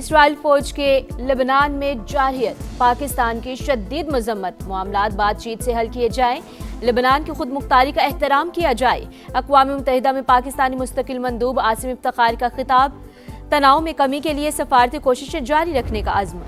Israel फौज के Lebanon में जारहियत, पाकिस्तान की शदीद मजम्मत, मामलात बातचीत से हल किए जाएं, लेबनान की खुद मुख्तारी का एहतराम किया जाए। अक़वाम मुत्तहिदा में पाकिस्तानी मुस्तकिल मंदूब आसिम इफ्तिखार का खिताब, तनाव में कमी के लिए सफारती कोशिशें जारी रखने का अज़्म।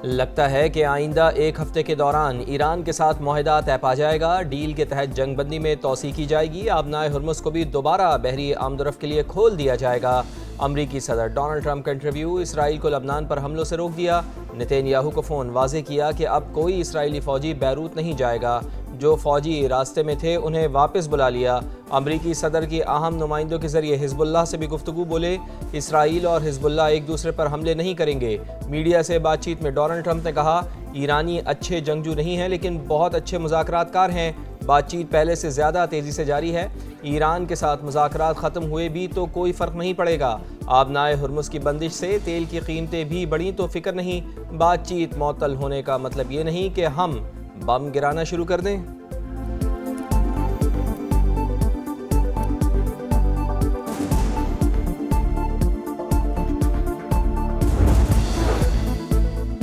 लगता है कि आइंदा एक हफ्ते के दौरान ईरान के साथ मुआहदा तय पा जाएगा। डील के तहत जंगबंदी में तोसी की जाएगी। आबनाए हुर्मुज़ को भी दोबारा बहरी आमदरफ़ के लिए खोल दिया जाएगा। अमरीकी सदर डोनाल्ड ट्रंप का इंटरव्यू, इसराइल को लबनान पर हमलों से रोक दिया। नेतन्याहू को फ़ोन, वाज़ेह किया कि अब कोई इसराइली फ़ौजी बैरूत नहीं जाएगा। जो फ़ौजी रास्ते में थे उन्हें वापस बुला लिया। अमरीकी सदर की अहम नुमाइंदों के ज़रिए हिज़्बुल्लाह से भी गुफ्तगू, बोले इसराइल और हिज़्बुल्लाह एक दूसरे पर हमले नहीं करेंगे। मीडिया से बातचीत में डोनाल्ड ट्रंप ने कहा, ईरानी अच्छे जंगजू नहीं हैं लेकिन बहुत अच्छे मुज़ाकरातकार हैं। बातचीत पहले से ज़्यादा तेज़ी से जारी है। ईरान के साथ मुज़ाकरात ख़त्म हुए भी तो कोई फ़र्क नहीं पड़ेगा। आबनाए हुर्मुज़ की बंदिश से तेल की कीमतें भी बढ़ी तो फ़िक्र नहीं। बातचीत मअतल होने का मतलब ये नहीं कि हम बम गिराना शुरू कर दें।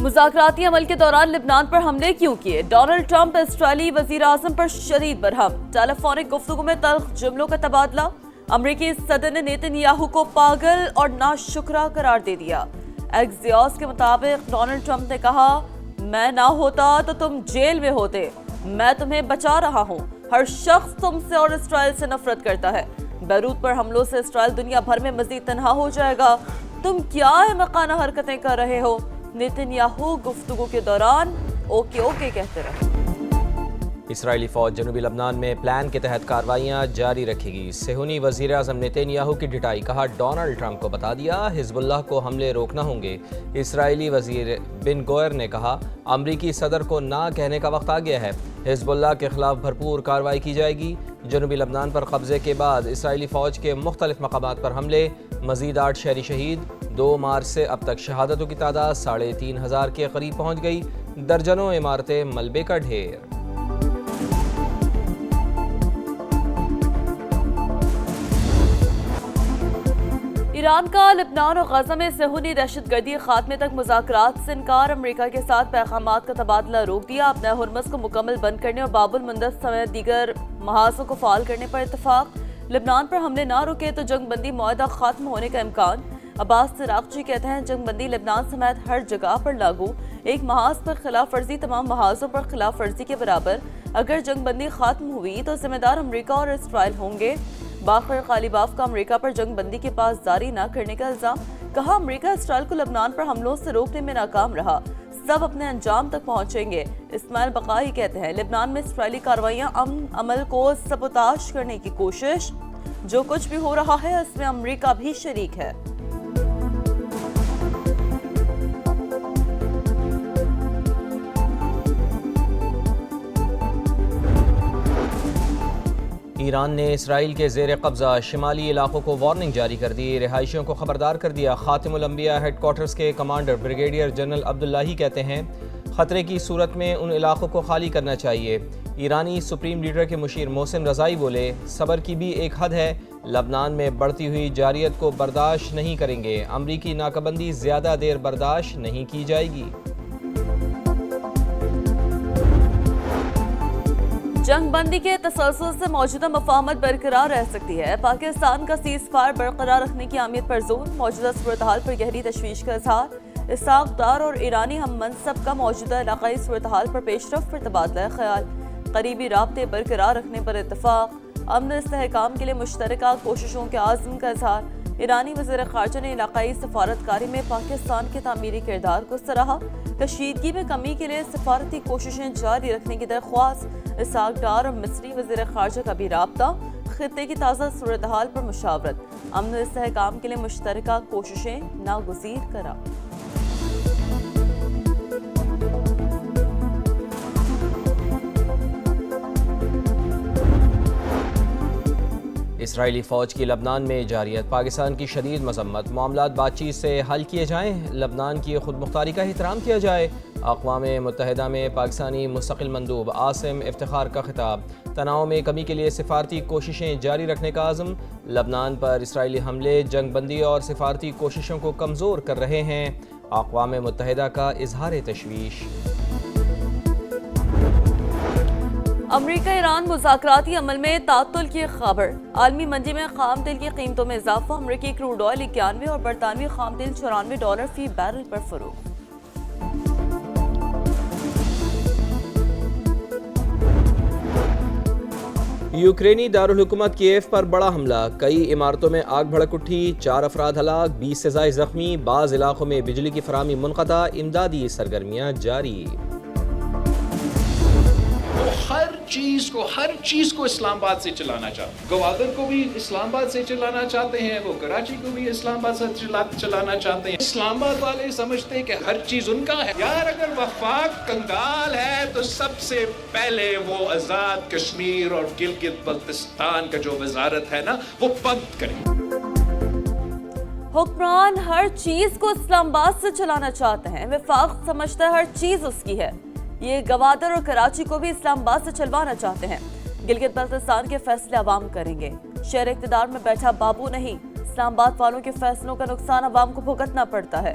मुज़ाकराती अमल के दौरान लेबनान पर हमले क्यों किए? डोनाल्ड ट्रंप इस्राईली वज़ीर आज़म पर शदीद बरहम। टेलीफोनिक गुफ्तगू में तल्ख जुमलों का तबादला। अमरीकी सदर ने नेतन्याहू को पागल और नाशुक्रा करार दे दिया। एक्सियोस के मुताबिक डोनाल्ड ट्रंप ने कहा, मैं ना होता तो तुम जेल में होते। मैं तुम्हें बचा रहा हूँ। हर शख्स तुमसे और इसराइल से नफरत करता है। बैरूत पर हमलों से इसराइल दुनिया भर में मजीद तनहा हो जाएगा। तुम क्या अहमकाना हरकतें कर रहे हो? नेतन्याहू गुफ्तगू के दौरान ओके ओके कहते रहे। इसराइली फ़ौज जनूबी लबनान में प्लान के तहत कार्रवाइयाँ जारी रखेगी। सेहूनी वज़ीर आज़म नेतन्याहू की ढिठाई, कहा डोनाल्ड ट्रंप को बता दिया हिज़्बुल्लाह को हमले रोकना होंगे। इसराइली वज़ीर बिन गोयर ने कहा, अमरीकी सदर को ना कहने का वक्त आ गया है। हिज़्बुल्लाह के खिलाफ भरपूर कार्रवाई की जाएगी। जनूबी लबनान पर कब्जे के बाद इसराइली फ़ौज के मुख्तलिफ मकामात पर हमले, मज़ीद 8 शहरी शहीद। 2 मार्च से अब तक शहादतों की तादाद 3,500 के करीब पहुँच गई। दर्जनों इमारतें मलबे का ढेर। ईरान का लेबनान और गजा में सेहूनी दहशतगर्दी खात्मे तक मुज़ाकरात से इनकार। अमरीका के साथ पैगामात का तबादला रोक दिया। अपने हुर्मुज़ को मुकम्मल बंद करने और बाबुल मंदब समेत दीगर महाजों को फाल करने पर इत्तफाक। लेबनान पर हमले ना रुके तो जंगबंदी मुआहदा खत्म होने का इम्कान। अब्बास सिरागची कहते हैं, जंगबंदी लेबनान समेत हर जगह पर लागू। एक महाज पर खिलाफ वर्जी तमाम महाजों पर खिलाफ वर्जी के बराबर। अगर जंगबंदी खत्म हुई तो जिम्मेदार अमरीका और इसराइल होंगे। बाखर गालिबाफ का अमरीका पर जंगबंदी के पास जारी न करने का इल्जाम। कहा, अमरीका इसराइल को लेबनान पर हमलों से रोकने में नाकाम रहा। सब अपने अंजाम तक पहुंचेंगे। इस्माइल बकाई कहते हैं, लेबनान में इसराइली कार्रवाइयां अमल को सबोताश करने की कोशिश। जो कुछ भी हो रहा है इसमें अमरीका भी शरीक है। ईरान ने इसराइल के ज़ेर कब्ज़ा शिमाली इलाकों को वार्निंग जारी कर दी। रिहायशियों को खबरदार कर दिया। खातिमुल अंबिया हेडक्वार्टर्स के कमांडर ब्रिगेडियर जनरल अब्दुल्लाही कहते हैं, ख़तरे की सूरत में उन इलाकों को खाली करना चाहिए। ईरानी सुप्रीम लीडर के मुशीर मोहसिन रज़ाई बोले, सब्र की भी एक हद है। लबनान में बढ़ती हुई जारियत को बर्दाश्त नहीं करेंगे। अमरीकी नाकाबंदी ज़्यादा देर बर्दाश्त नहीं की जाएगी। जंगबंदी के तसलसल से मौजूदा मफाहमत बरकरार रह सकती है। पाकिस्तान का सीज़ फायर बरकरार रखने की अहमियत पर जोर। मौजूदा सूरत हाल पर गहरी तशवीश का इजहार। इसाक डार और ईरानी हम मनसब का मौजूदा इलाकाई सूरत हाल पर पेशरफ पर तबादला ख्याल। करीबी राब्ते बरकरार रखने पर इत्तफाक। अमन इस्तेहकाम के लिए मुश्तरका कोशिशों के आज़म का इजहार। ईरानी वज़ीर ख़ारजा ने इलाकाई सफारतकारी में पाकिस्तान के तामीरी किरदार को सराहा। कशीदगी में कमी के लिए सफारती कोशिशें जारी रखने की दरख्वास्त। इसाक डार और मिस्री वज़ीर ख़ारजा का भी राब्ता। खित्ते की ताज़ा सूरत हाल पर मुशावरत। अमन इस्तेहकाम के लिए मुश्तरका कोशिशें नागुज़ीर करार। इसराइली फ़ौज की लबनान में जारियत, पाकिस्तान की शदीद मजम्मत। मामलात बातचीत से हल किए जाएँ। लबनान की खुद मुख्तारी का एहतराम किया जाए। अक़वाम मुत्तहिदा में पाकिस्तानी मुस्तकिल मंदूब आसिम इफ्तिखार का खिताब। तनाव में कमी के लिए सिफारती कोशिशें जारी रखने का आज़म। लबनान पर इसराइली हमले जंगबंदी और सिफारती कोशिशों को कमज़ोर कर रहे हैं। अक़वाम मुत्तहिदा का इजहार तशवीश। अमरीका ईरान मुज़ाकराती अमल में तातुल की खबर। आलमी मंडी में खाम तेल की कीमतों में इजाफा। अमरीकी क्रूड ऑयल 91 और बरतानवी खाम तेल $94 फी बैरल पर फरोख्त। यूक्रेनी दारुल हुकूमत कीव पर बड़ा हमला। कई इमारतों में आग भड़क उठी। 4 अफराद हलाक, 20 से ज़ायद जख्मी। बाज़ इलाकों में बिजली की फराहमी मुनक़ता। इमदादी सरगर्मियाँ जारी। हर चीज को इस्लामाबाद से चलाना चाहते हैं। गवादर को भी इस्लामाबाद से चलाना चाहते हैं, वो कराची को भी इस्लामाबाद से चलाना चाहते हैं। इस्लामाबाद वाले समझते हैं कि हर चीज उनका है। यार अगर वफाक कंगाल है तो सबसे पहले वो आजाद कश्मीर और गिलगित बल्तिस्तान का जो वजारत है ना, वो बंद करें। हुक्मरान हर चीज को इस्लामाबाद से चलाना चाहते हैं। वफाक समझता है हर चीज उसकी है। ये गवादर और कराची को भी इस्लामाबाद से चलवाना चाहते हैं। गिलगित बल्तिस्तान के फैसले अवाम करेंगे। शहर इक़्तिदार में बैठा बाबू नहीं, इस्लामाबाद वालों के फैसलों का नुकसान अवाम को भुगतना पड़ता है।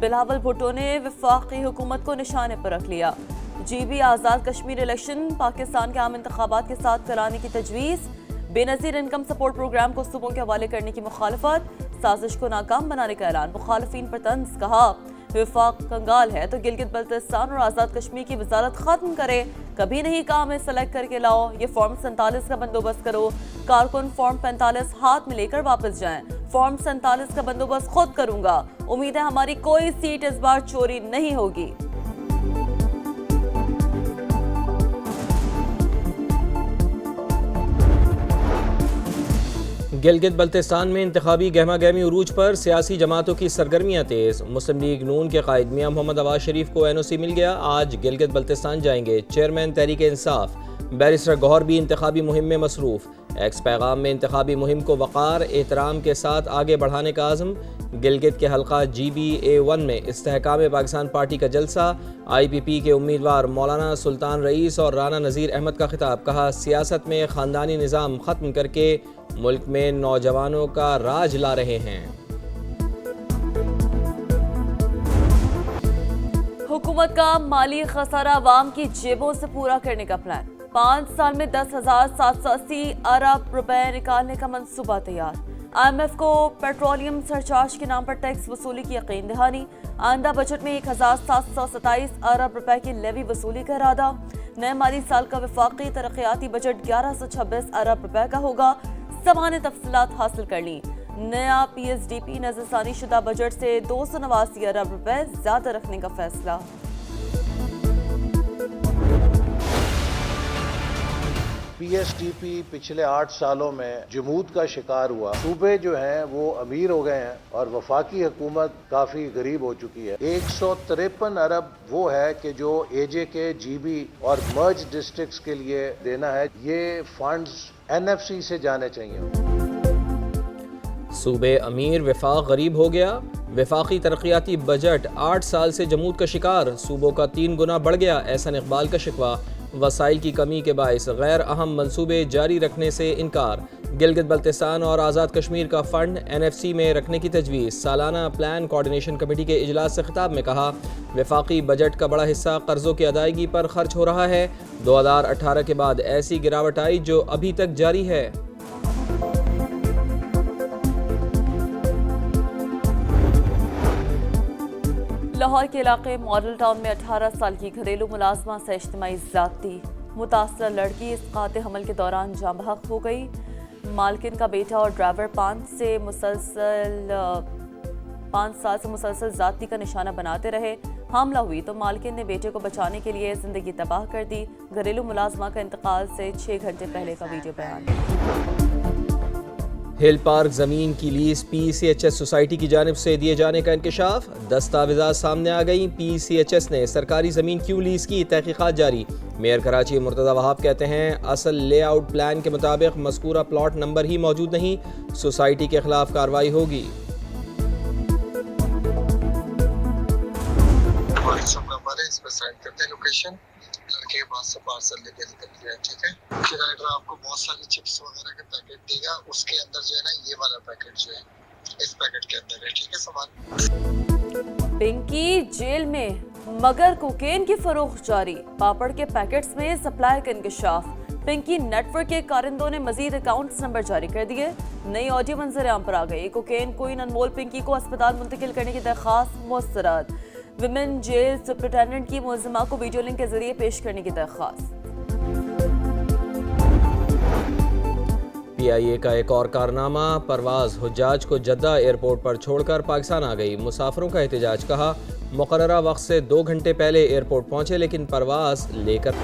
बिलावल भुट्टो ने वफाकी हुकूमत को निशाने पर रख लिया। GB आज़ाद कश्मीर इलेक्शन पाकिस्तान के आम इंतखाबात के साथ कराने की तजवीज़। बेनज़ीर इनकम सपोर्ट प्रोग्राम को सूबों के हवाले करने की मुखालफत। साजिश को नाकाम बनाने का ऐलान। मुखालफीन पर तंज। कहा वफाक कंगाल है तो गिलगित बल्तिस्तान और आज़ाद कश्मीर की वजारत खत्म करे। कभी नहीं कहा हमें सेलेक्ट करके लाओ। ये फॉर्म 47 का बंदोबस्त करो। कारकुन फॉर्म 45 हाथ में लेकर वापस जाएं। फॉर्म 47 का बंदोबस्त खुद करूंगा। उम्मीद है हमारी कोई सीट इस बार चोरी नहीं होगी। गिलगित बल्तिस्तान में इंतखाबी गहमा गहमी उरूज पर सियासी जमातों की सरगर्मियाँ तेज़। मुस्लिम लीग नून के कायद मियां मोहम्मद अब्बास शरीफ को NOC मिल गया। आज गिलगित बल्तिस्तान जाएंगे। चेयरमैन तहरीक इंसाफ बैरिस्टर गौहर भी इंतखाबी मुहिम में मसरूफ़। एक्स पैगाम में इंतखाबी मुहिम को वक़ार एहतराम के साथ आगे बढ़ाने का आज़म। गिलगित के हल्का GB A1 में इस्तेहकाम पाकिस्तान पार्टी का जलसा। IPP के उम्मीदवार मौलाना सुल्तान रईस और राना नज़ीर अहमद का खिताब। कहा सियासत में ख़ानदानी निज़ाम ख़त्म करके मुल्क में नौजवानों का राज ला रहे हैं। हुकूमत का माली खसारा अवाम की जेबों से पूरा करने का प्लान। 5 साल में 10,780 अरब रुपए निकालने का मंसूबा तैयार। IMF को पेट्रोलियम सरचार्ज के नाम पर टैक्स वसूली की यकीन दहानी। आइंदा बजट में 1,727 अरब रुपए की लेवी वसूली का इरादा। नए माली साल का वफाकी तरक्याती बजट 1126 अरब रुपए का होगा। समानी तफसीलात हासिल कर ली। नया PSDP नजरसानी शुदा बजट से 289 अरब रुपए ज्यादा रखने का फैसला। PSDP पिछले 8 सालों में जमूद का शिकार हुआ। सूबे जो हैं वो अमीर हो गए हैं और वफाकी हुकूमत काफी गरीब हो चुकी है। 153 अरब वो है कि जो AJK GB और मर्ज डिस्ट्रिक्ट्स के लिए देना है। ये फंड्स NFC से जाने चाहिए। सूबे अमीर वफाक गरीब हो गया। वफाकी तरक्याती बजट 8 साल से जमूद का शिकार। सूबों का 3 गुना बढ़ गया। एहसन इकबाल का शिकवा। वसाइल की कमी के बायस गैर अहम मंसूबे जारी रखने से इनकार। गिलगित बल्तिस्तान और आज़ाद कश्मीर का फ़ंड NFC में रखने की तजवीज़। सालाना प्लान कोऑर्डिनेशन कमेटी के इजलास से खिताब में कहा वफाकी बजट का बड़ा हिस्सा कर्ज़ों की अदायगी पर खर्च हो रहा है। 2018 के बाद ऐसी गिरावट आई जो अभी तक जारी है। लाहौर के इलाके मॉडल टाउन में 18 साल की घरेलू मुलाजमा से इज्तिमाई ज़्यादती। मुतासर लड़की इस काते हमल के दौरान जाँ बहक हो गई। मालकिन का बेटा और ड्राइवर 5 साल से मुसलसल ज़्यादती का निशाना बनाते रहे। हमला हुई तो मालकिन ने बेटे को बचाने के लिए ज़िंदगी तबाह कर दी। घरेलू मुलाजमा का इंतकाल से 6 घंटे पहले का वीडियो बयान। हिल पार्क ज़मीन की लीज PCHS सोसाइटी की जानिब से दिए जाने का इंकशाफ। दस्तावेज़ात सामने आ गई। PCHS ने सरकारी ज़मीन क्यों लीज की, तहकीकात जारी। मेयर कराची मुर्तज़ा वहाब कहते हैं असल लेआउट प्लान के मुताबिक मज़कूरा प्लॉट नंबर ही मौजूद नहीं, सोसाइटी के खिलाफ कार्रवाई होगी। हमारे इस पर साइन करते हैं लोकेशन लड़के के पास से पार्सल लेके निकल गया। ठीक है, फिर राइडर आपको बहुत सारी चिप्स वगैरह के पैकेट देगा, उसके अंदर जो है ना ये वाला पैकेट जो है इस पैकेट के अंदर है। ठीक है, सामान पिंकी जेल में मगर कोकेन की फरोख्त जारी, पापड़ के पैकेट्स में सप्लाई का इंकशाफ। पिंकी नेटवर्क के कारिंदों ने मजीद अकाउंट्स नंबर जारी कर दिए। नई ऑडियो मंजर आम पर आ गई। कोकेन क्वीन अनमोल पिंकी को अस्पताल मुंतकिल करने की दरख्वास्त मुस्तरद। विमेन जेल सुपरिटेंडेंट की मुलजिमा को वीडियो लिंक के जरिए पेश करने की दरख्वास्त। PIA का एक और कारनामा, परवाज हुज्जाज को जद्दा एयरपोर्ट पर छोड़कर पाकिस्तान आ गई। मुसाफिरों का एहतजाज, कहा मुकर्ररा वक्त से 2 घंटे पहले एयरपोर्ट पहुंचे लेकिन परवाज लेकर